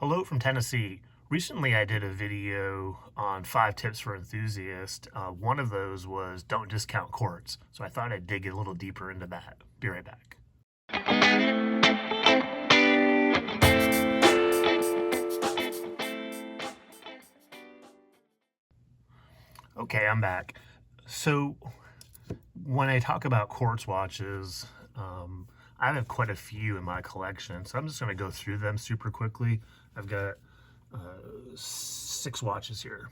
Hello from Tennessee. Recently I did a video on 5 tips for enthusiasts. One of those was don't discount quartz. So I thought I'd dig a little deeper into that. Be right back. Okay, I'm back. So when I talk about quartz watches, I have quite a few in my collection. So I'm just going to go through them super quickly. I've got 6 watches here.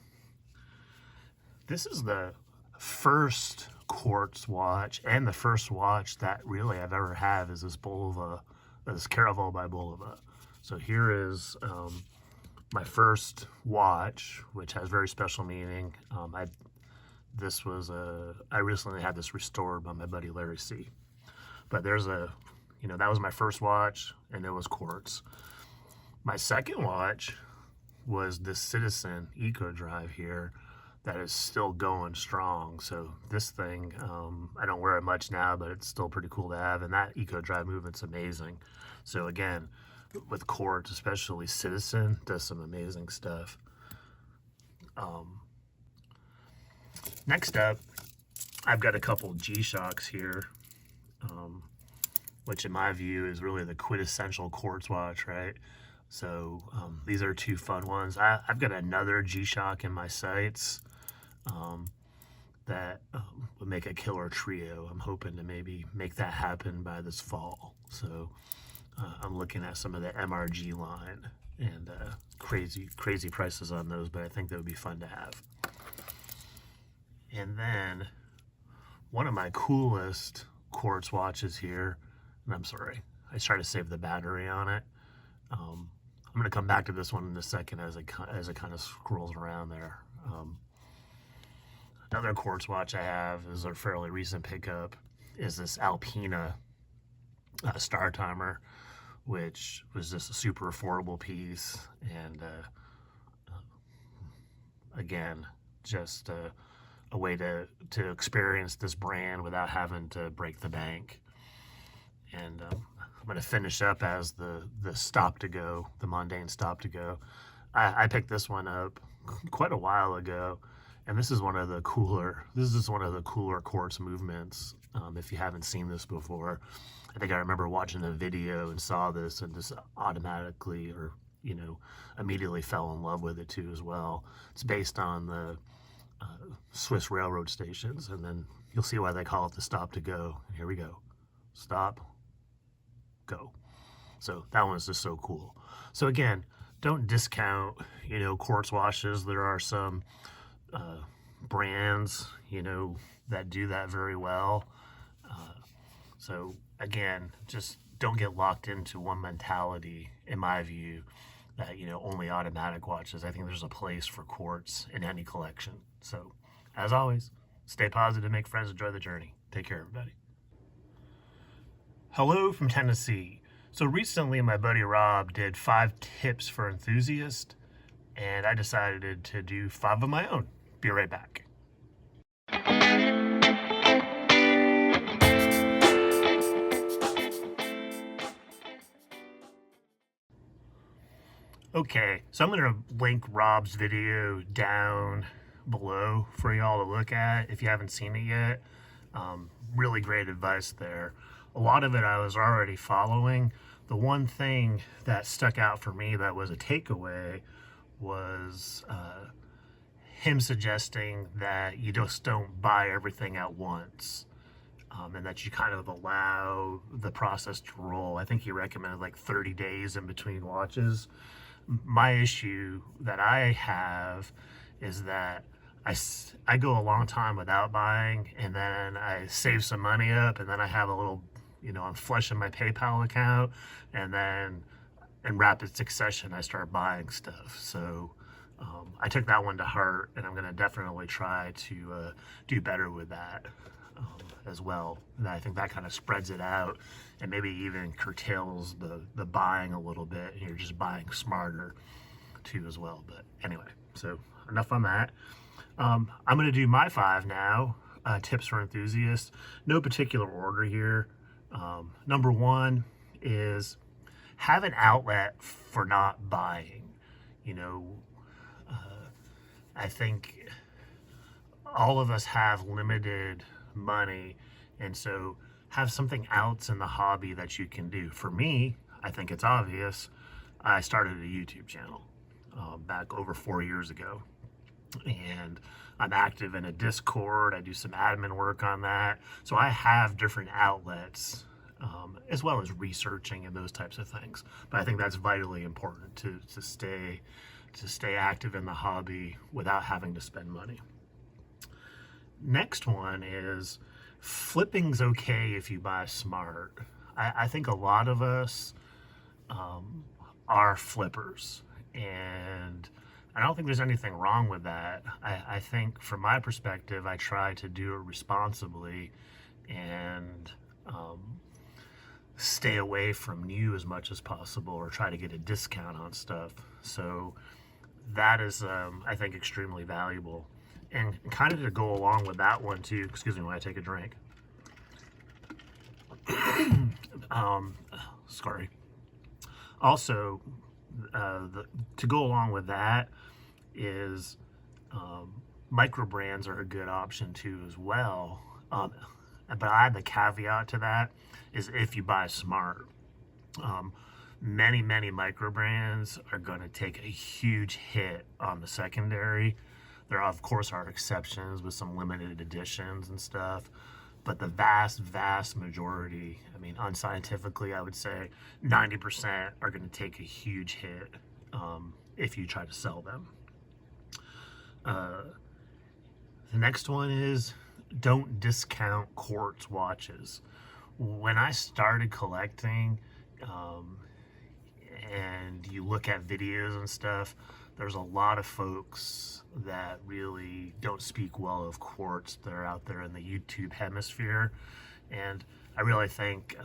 This is the first quartz watch and the first watch that really I've ever had is this Bulova, this Caravel by Bulova. So here is my first watch, which has very special meaning. I recently had this restored by my buddy Larry C. But there's that was my first watch, and it was quartz. My second watch was this Citizen Eco Drive here that is still going strong. So this thing, I don't wear it much now, but it's still pretty cool to have. And that Eco Drive movement's amazing. So again, with quartz, especially Citizen, does some amazing stuff. Next up, I've got a couple G-Shocks here, which in my view is really the quintessential quartz watch, right? So these are 2 fun ones. I've got another G-Shock in my sights that would make a killer trio. I'm hoping to maybe make that happen by this fall. So I'm looking at some of the MRG line and crazy prices on those, but I think that would be fun to have. And then one of my coolest quartz watches here, and I'm sorry, I tried to save the battery on it. I'm going to come back to this one in a second as it kind of scrolls around there. Another quartz watch I have is a fairly recent pickup, is this Alpina Star Timer, which was just a super affordable piece, and again, just a way to experience this brand without having to break the bank. And I'm going to finish up as the stop to go, the mundane stop to go. I picked this one up quite a while ago, and this is one of the cooler quartz movements. If you haven't seen this before, I think I remember watching a video and saw this and just automatically or immediately fell in love with it too as well. It's based on the Swiss railroad stations, and then you'll see why they call it the stop to go. Here we go. Stop, go. So that one's just so cool. So again, don't discount quartz washes. There are some brands that do that very well. So again, just don't get locked into one mentality, in my view, that only automatic watches. I think there's a place for quartz in any collection. So as always, stay positive, make friends, enjoy the journey. Take care, everybody. Hello from Tennessee. So recently my buddy Rob did 5 tips for enthusiasts, and I decided to do 5 of my own. Be right back. Okay, so I'm going to link Rob's video down below for y'all to look at if you haven't seen it yet. Really great advice there. A lot of it I was already following. The one thing that stuck out for me that was a takeaway was him suggesting that you just don't buy everything at once, and that you kind of allow the process to roll. I think he recommended like 30 days in between watches. My issue that I have is that I go a long time without buying, and then I save some money up, and then I have a little, I'm flushing my PayPal account, and then in rapid succession I start buying stuff. So I took that one to heart, and I'm going to definitely try to do better with that as well. And I think that kind of spreads it out and maybe even curtails the buying a little bit, and you're just buying smarter too as well. But anyway, so enough on that. I'm going to do my 5 now, tips for enthusiasts. No particular order here. Number 1 is have an outlet for not buying. You know, I think all of us have limited money, and so have something else in the hobby that you can do. For me, I think it's obvious. I started a YouTube channel back over 4 years ago, and I'm active in a Discord. I do some admin work on that, so I have different outlets, as well as researching and those types of things. But I think that's vitally important to stay active in the hobby without having to spend money. Next one is flipping's okay if you buy smart. I think a lot of us are flippers, and I don't think there's anything wrong with that. I think from my perspective, I try to do it responsibly and stay away from new as much as possible, or try to get a discount on stuff. So that is, I think, extremely valuable. And kind of to go along with that one too, excuse me when I take a drink. Sorry. Also, to go along with that is micro brands are a good option too as well. But I add the caveat to that is if you buy smart. Many micro brands are going to take a huge hit on the secondary. There, of course, are exceptions with some limited editions and stuff, but the vast majority, I mean, unscientifically, I would say 90% are going to take a huge hit if you try to sell them. The next one is don't discount Quartz watches. When I started collecting, and you look at videos and stuff, there's a lot of folks that really don't speak well of Quartz that are out there in the YouTube hemisphere, and I really think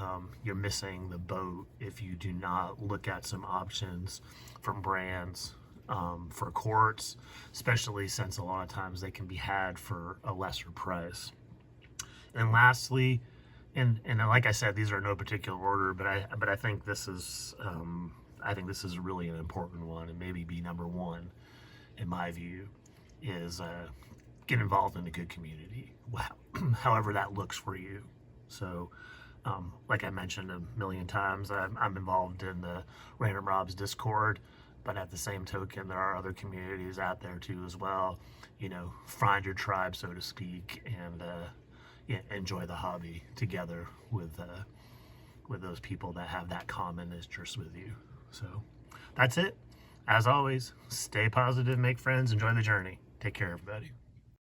you're missing the boat if you do not look at some options from brands for Quartz, especially since a lot of times they can be had for a lesser price. And lastly, and like I said, these are in no particular order, but I think this is really an important one, and maybe be number one in my view, is get involved in a good community, however that looks for you. So like I mentioned a million times, I'm involved in the Random Robs Discord, but at the same token, there are other communities out there too as well. You know, find your tribe, so to speak, and enjoy the hobby together with those people that have that common interest with you. So that's it. As always, stay positive, make friends, enjoy the journey. Take care, everybody.